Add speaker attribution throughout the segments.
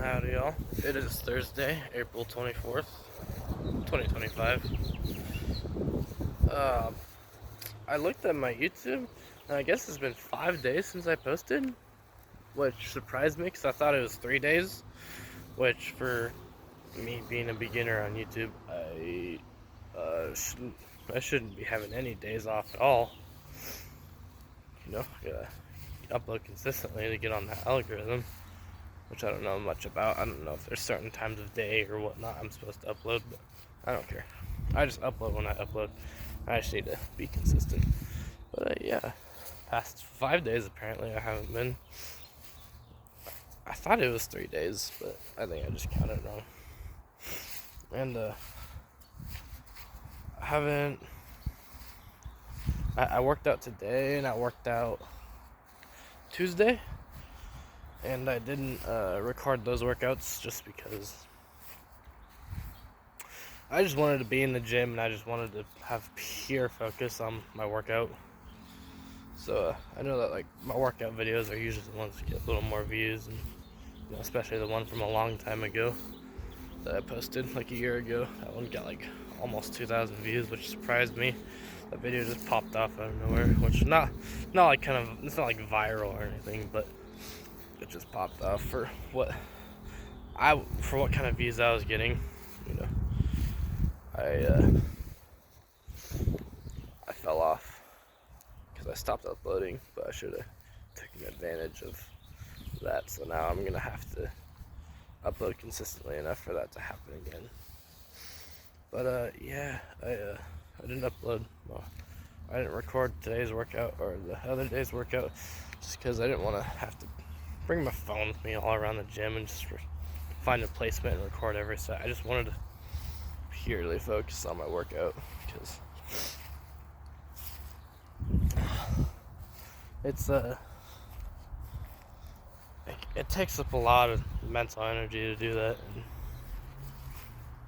Speaker 1: Howdy, y'all. It is Thursday, April 24th, 2025. Uh, I looked at my YouTube, and I guess it's been 5 days since I posted, which surprised me because I thought it was 3 days, which for me being a beginner on YouTube, I shouldn't be having any days off at all. I gotta upload consistently to get on that algorithm, which I don't know much about. I don't know if there's certain times of day or whatnot I'm supposed to upload, but I don't care. I just upload when I upload. I just need to be consistent. But yeah, past 5 days apparently I haven't been. I thought it was 3 days, but I think I just counted wrong. And I haven't. I worked out today, and I worked out Tuesday, and I didn't record those workouts just because I just wanted to be in the gym, and I just wanted to have pure focus on my workout. So I know that like my workout videos are usually the ones that get a little more views, and especially the one from a long time ago that I posted like a year ago. That one got like almost 2,000 views, which surprised me. That video just popped off out of nowhere, which not like it's not like viral or anything, but it just popped off for what kind of views I was getting. I fell off because I stopped uploading, but I should have taken advantage of that. So now I'm gonna have to upload consistently enough for that to happen again. But yeah, I didn't upload. Well, I didn't record today's workout or the other day's workout just because I didn't want to have to bring my phone with me all around the gym and just find a placement and record every set. I just wanted to purely focus on my workout because it takes up a lot of mental energy to do that, and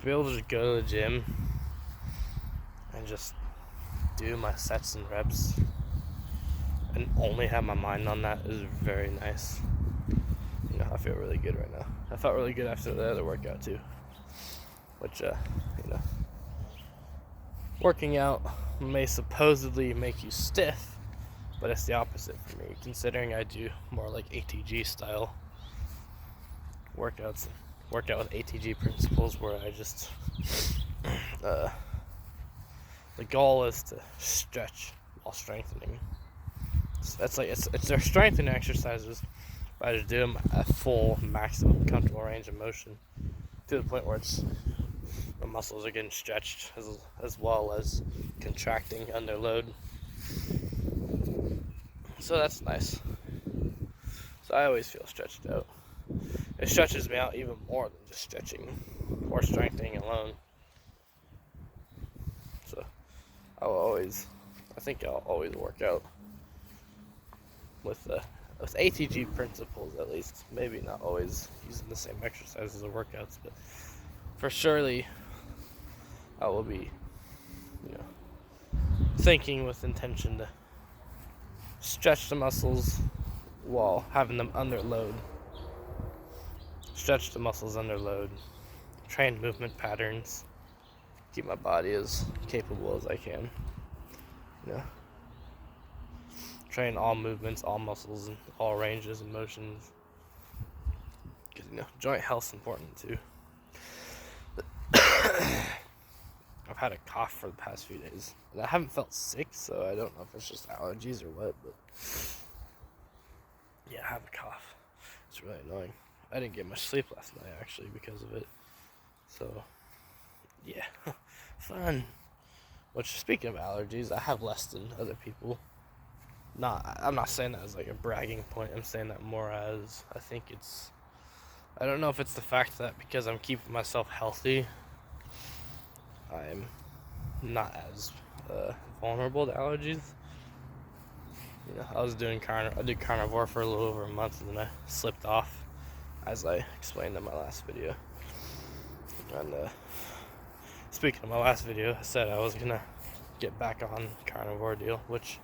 Speaker 1: to be able to just go to the gym and just do my sets and reps and only have my mind on that is very nice. I feel really good right now. I felt really good after the other workout too, which working out may supposedly make you stiff, but it's the opposite for me, considering I do more like ATG style workouts, workout with ATG principles, where I just the goal is to stretch while strengthening. So that's like it's their strengthening exercises, but I just do them at full maximum comfortable range of motion to the point where the muscles are getting stretched as well as contracting under load. So that's nice. So I always feel stretched out. It stretches me out even more than just stretching or strengthening alone. So I think I'll always work out with ATG principles, at least. Maybe not always using the same exercises or workouts, but for surely I will be, thinking with intention to stretch the muscles while having them under load. Stretch the muscles under load. Train movement patterns. Keep my body as capable as I can. Train all movements, all muscles, and all ranges and motions. Because joint health's important too. I've had a cough for the past few days, and I haven't felt sick, so I don't know if it's just allergies or what, but yeah, I have a cough. It's really annoying. I didn't get much sleep last night, actually, because of it. So, yeah, fun. Which, speaking of allergies, I have less than other people. I'm not saying that as like a bragging point. I'm saying that more as I don't know if it's the fact that because I'm keeping myself healthy, I'm not as vulnerable to allergies. I did carnivore for a little over a month, and then I slipped off, as I explained in my last video. And speaking of my last video, I said I was gonna get back on carnivore deal, which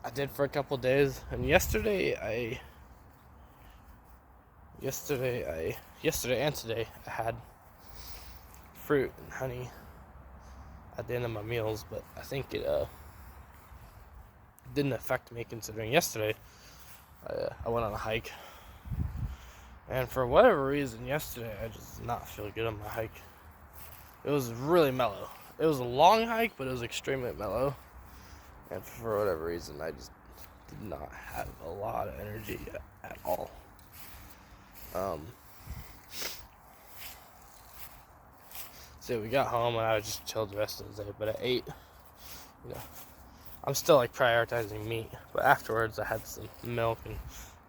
Speaker 1: I did for a couple days. And yesterday yesterday and today I had fruit and honey at the end of my meals, but I think it didn't affect me, considering yesterday I went on a hike, and for whatever reason yesterday I just did not feel good on my hike. It was really mellow. It was a long hike, but it was extremely mellow, and for whatever reason I just did not have a lot of energy at all. So we got home and I just chilled the rest of the day, but at 8, I'm still like prioritizing meat, but afterwards I had some milk and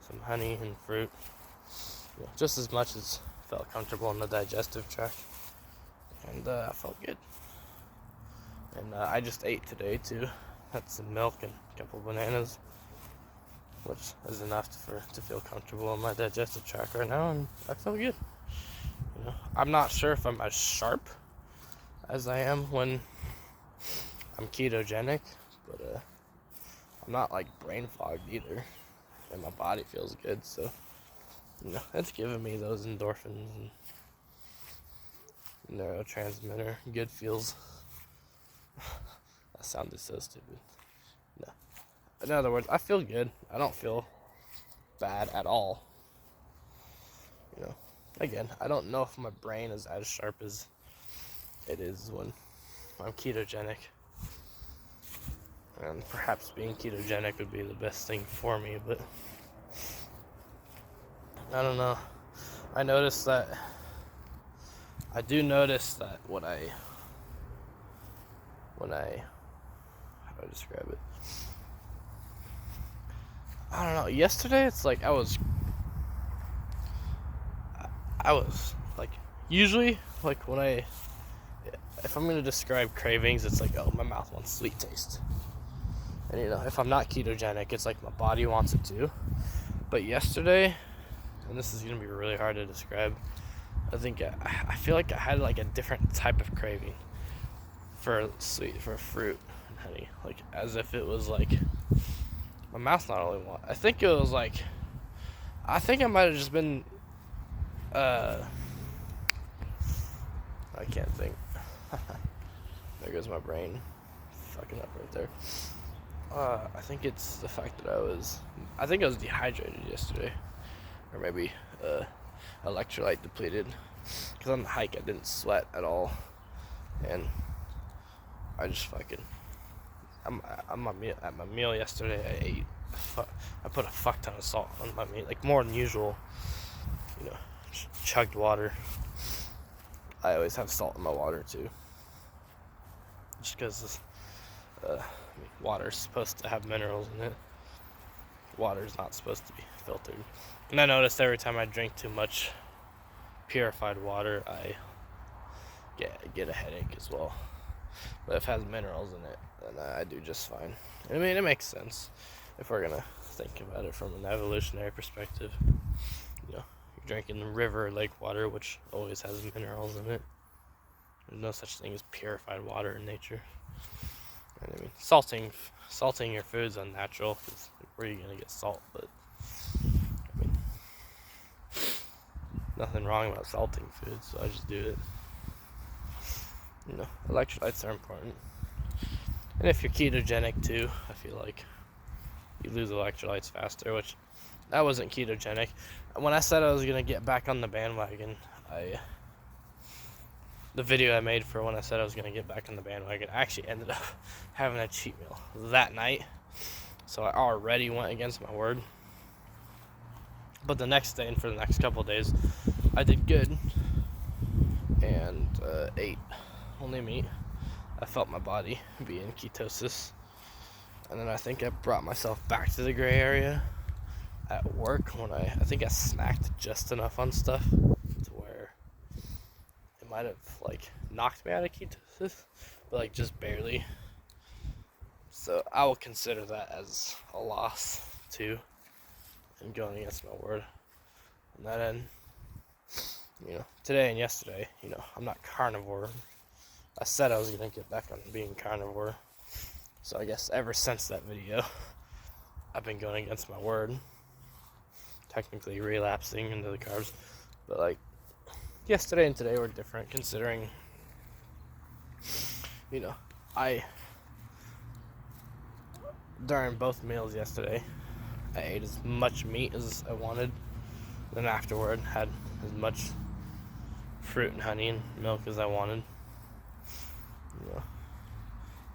Speaker 1: some honey and fruit, just as much as felt comfortable in the digestive tract, and I felt good. And I just ate today too. Had some milk and a couple of bananas, which is enough to feel comfortable in my digestive tract right now, and I feel good. I'm not sure if I'm as sharp as I am when I'm ketogenic, but I'm not like brain fogged either, and my body feels good, so it's giving me those endorphins and neurotransmitter good feels. That sounded so stupid. No. In other words, I feel good. I don't feel bad at all. Again, I don't know if my brain is as sharp as it is when I'm ketogenic. And perhaps being ketogenic would be the best thing for me, but I don't know. I do notice that when I how do I describe it? I don't know. Yesterday, it's like I was like, usually, like if I'm gonna describe cravings, it's like, oh, my mouth wants sweet taste. And if I'm not ketogenic, it's like my body wants it too. But yesterday, and this is gonna be really hard to describe, I think I feel like I had like a different type of craving for fruit and honey, like as if it was like my mouth not only want. I think I might have just been I can't think. There goes my brain fucking up right there. I think it's the fact that I was dehydrated yesterday, or maybe electrolyte depleted, because on the hike I didn't sweat at all, and I just at my meal yesterday I put a fuck ton of salt on my meat, like more than usual. Chugged water. I always have salt in my water too, just because water's supposed to have minerals in it. Water's not supposed to be filtered. And I noticed every time I drink too much purified water, I get a headache as well. But if it has minerals in it, then I do just fine. I mean, it makes sense if we're gonna think about it from an evolutionary perspective. You're drinking river or lake water, which always has minerals in it. There's no such thing as purified water in nature. And I mean, salting your food's unnatural, because where are you gonna get salt? But I mean, nothing wrong about salting food, so I just do it. Electrolytes are important. And if you're ketogenic too, I feel like you lose electrolytes faster, which I wasn't ketogenic. When I said I was gonna get back on the bandwagon, the video I made for when I said I was gonna get back on the bandwagon, I actually ended up having a cheat meal that night. So I already went against my word. But the next day and for the next couple of days, I did good and ate only meat. I felt my body be in ketosis, and then I think I brought myself back to the gray area at work when I think I snacked just enough on stuff to where it might have like knocked me out of ketosis, but like just barely. So I will consider that as a loss too, and going against my word on that end. Today and yesterday, I'm not carnivore. I said I was gonna get back on being carnivore, so I guess ever since that video, I've been going against my word technically relapsing into the carbs. But like yesterday and today were different, considering, you know, during both meals yesterday, I ate as much meat as I wanted. Then afterward, had as much fruit and honey and milk as I wanted. You know,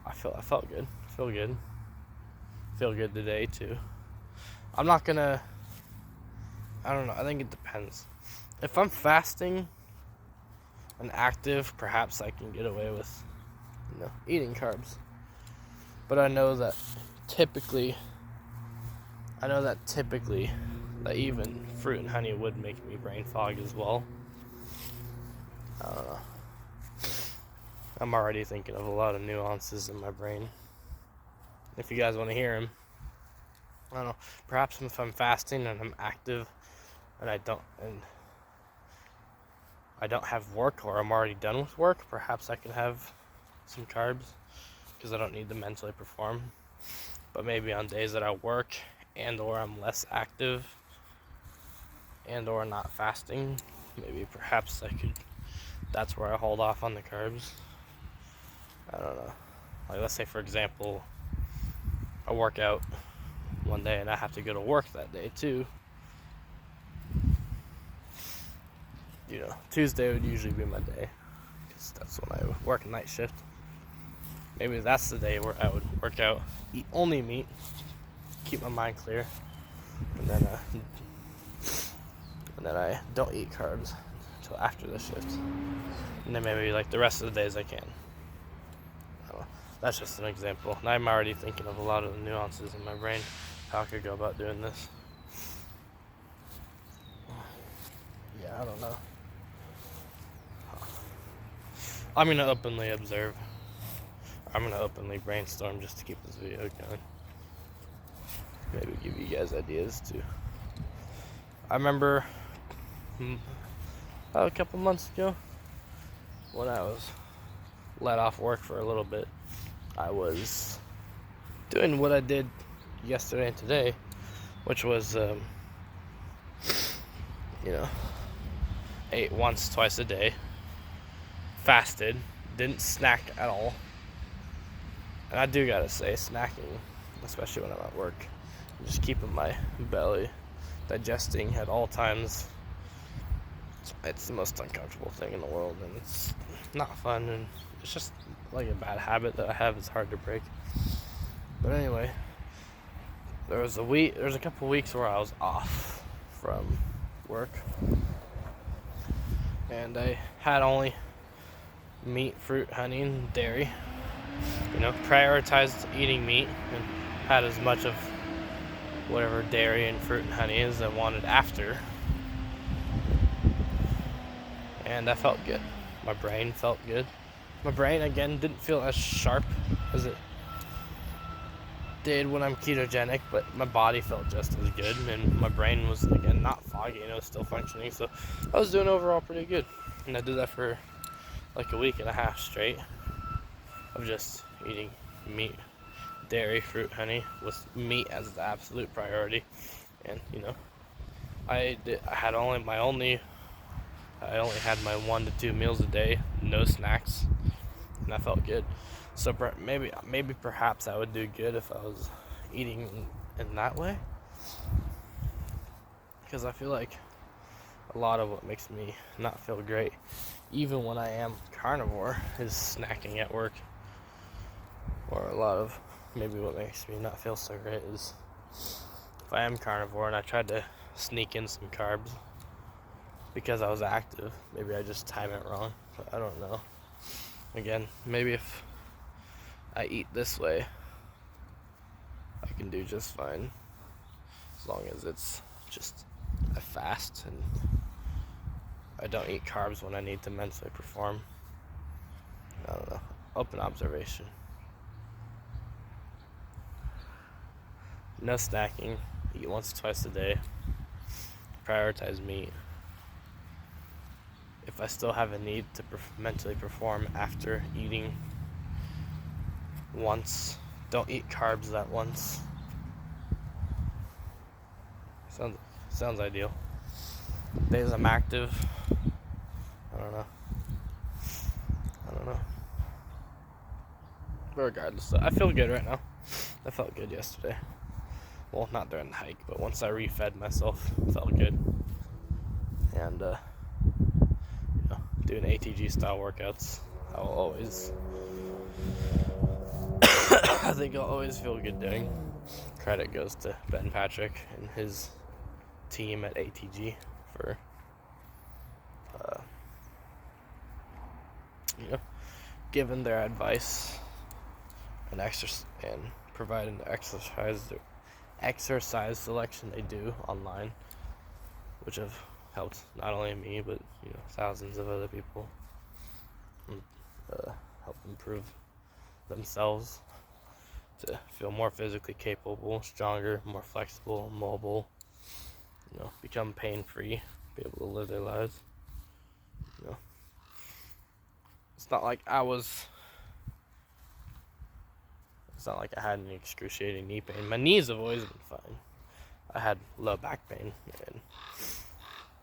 Speaker 1: I felt good. Feel good today too. I'm not gonna. I don't know. I think it depends. If I'm fasting and active, perhaps I can get away with, eating carbs. But I know that typically, that even fruit and honey would make me brain fog as well. I don't know. I'm already thinking of a lot of nuances in my brain. If you guys want to hear them, I don't know. Perhaps if I'm fasting and I'm active, and I don't have work, or I'm already done with work, perhaps I can have some carbs because I don't need to mentally perform. But maybe on days that I work and or I'm less active and or not fasting, maybe perhaps that's where I hold off on the carbs. I don't know. Like, let's say, for example, I work out one day and I have to go to work that day too. Tuesday would usually be my day because that's when I work night shift. Maybe that's the day where I would work out, eat only meat, keep my mind clear, and then I don't eat carbs until after the shift. And then maybe like the rest of the days I can. That's just an example. And I'm already thinking of a lot of the nuances in my brain, how I could go about doing this. Yeah, I don't know. I'm going to openly observe. I'm going to openly brainstorm just to keep this video going. Maybe give you guys ideas too. I remember a couple months ago when I was let off work for a little bit, I was doing what I did yesterday and today, which was, ate once, twice a day, fasted, didn't snack at all. And I do gotta say, snacking, especially when I'm at work, just keeping my belly digesting at all times, it's the most uncomfortable thing in the world, and it's not fun, and it's just like a bad habit that I have. It's hard to break. But anyway, there was a couple weeks where I was off from work, and I had only meat, fruit, honey, and dairy. Prioritized eating meat and had as much of whatever dairy and fruit and honey as I wanted after. And I felt good. My brain felt good. My brain, again, didn't feel as sharp as it did when I'm ketogenic, but my body felt just as good, and my brain was, again, not foggy, still functioning, so I was doing overall pretty good. And I did that for like a week and a half straight of just eating meat, dairy, fruit, honey, with meat as the absolute priority. And I only had my 1 to 2 meals a day, no snacks, and I felt good. So maybe perhaps I would do good if I was eating in that way, because I feel like a lot of what makes me not feel great, even when I am carnivore, is snacking at work. Or a lot of maybe what makes me not feel so great is if I am carnivore and I tried to sneak in some carbs because I was active, maybe I just time it wrong. But I don't know. Again, maybe if I eat this way, I can do just fine, as long as it's just a fast and I don't eat carbs when I need to mentally perform. I don't know. Open observation. No snacking. Eat once or twice a day. Prioritize meat. If I still have a need to mentally perform after eating once, don't eat carbs that once. Sounds ideal. Days I'm active. I don't know. But regardless, I feel good right now. I felt good yesterday. Well, not during the hike, but once I refed myself, it felt good. And doing ATG style workouts, I will always I think I'll always feel good doing. Credit goes to Ben Patrick and his team at ATG for giving their advice and providing the exercise selection they do online, which have helped not only me but thousands of other people help improve themselves to feel more physically capable, stronger, more flexible, mobile, become pain-free, be able to live their lives. It's not like I had any excruciating knee pain. My knees have always been fine. I had low back pain, and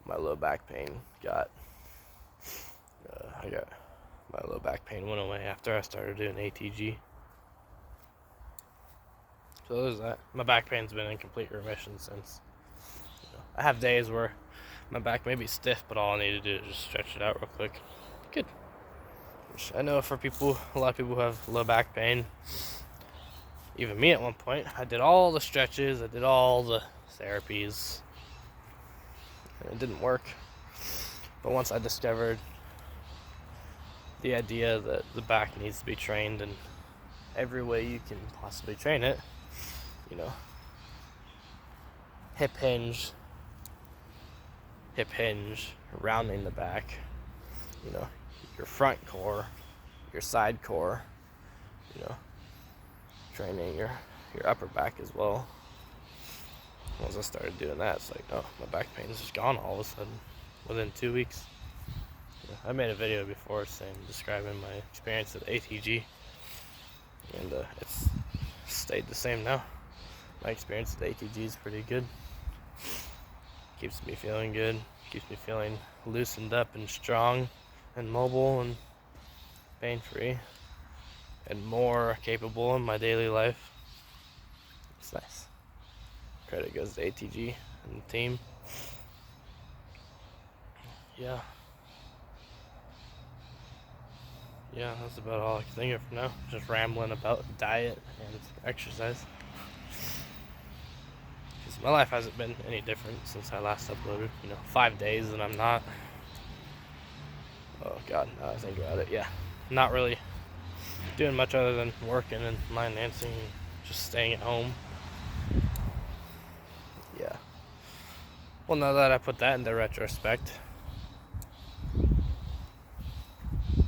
Speaker 1: my low back pain my low back pain went away after I started doing ATG. So there's that. My back pain's been in complete remission since. I have days where my back may be stiff, but all I need to do is just stretch it out real quick. Good. Which I know for a lot of people who have low back pain, even me at one point, I did all the stretches, I did all the therapies, and it didn't work. But once I discovered the idea that the back needs to be trained in every way you can possibly train it, hip hinge, rounding the back, your front core, your side core, training your upper back as well. Once I started doing that, it's like, oh, my back pain is just gone all of a sudden within 2 weeks. I made a video before describing my experience at ATG, and it's stayed the same now. My experience at ATG is pretty good. Keeps me feeling good, keeps me feeling loosened up and strong and mobile and pain-free and more capable in my daily life. It's nice. Credit goes to ATG and the team. Yeah, that's about all I can think of for now. Just rambling about diet and exercise. Because my life hasn't been any different since I last uploaded. 5 days and I'm not. Oh God, now I think about it. Yeah, not really doing much other than working and line dancing, and just staying at home. Yeah. Well, now that I put that into retrospect,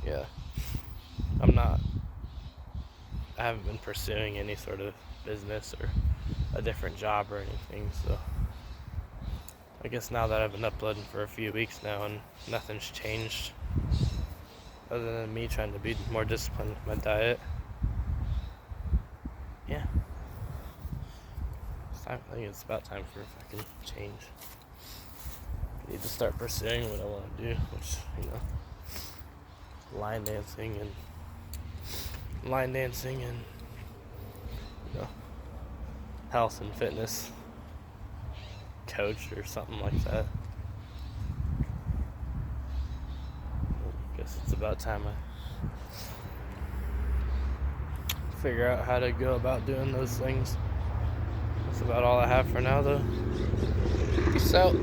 Speaker 1: yeah, I haven't been pursuing any sort of business or a different job or anything, so I guess now that I've been uploading for a few weeks now and nothing's changed other than me trying to be more disciplined with my diet, yeah, I think it's about time for a fucking change. I need to start pursuing what I want to do, which, line dancing and health and fitness coach or something like that. I guess it's about time I figure out how to go about doing those things. That's about all I have for now, though. Peace out.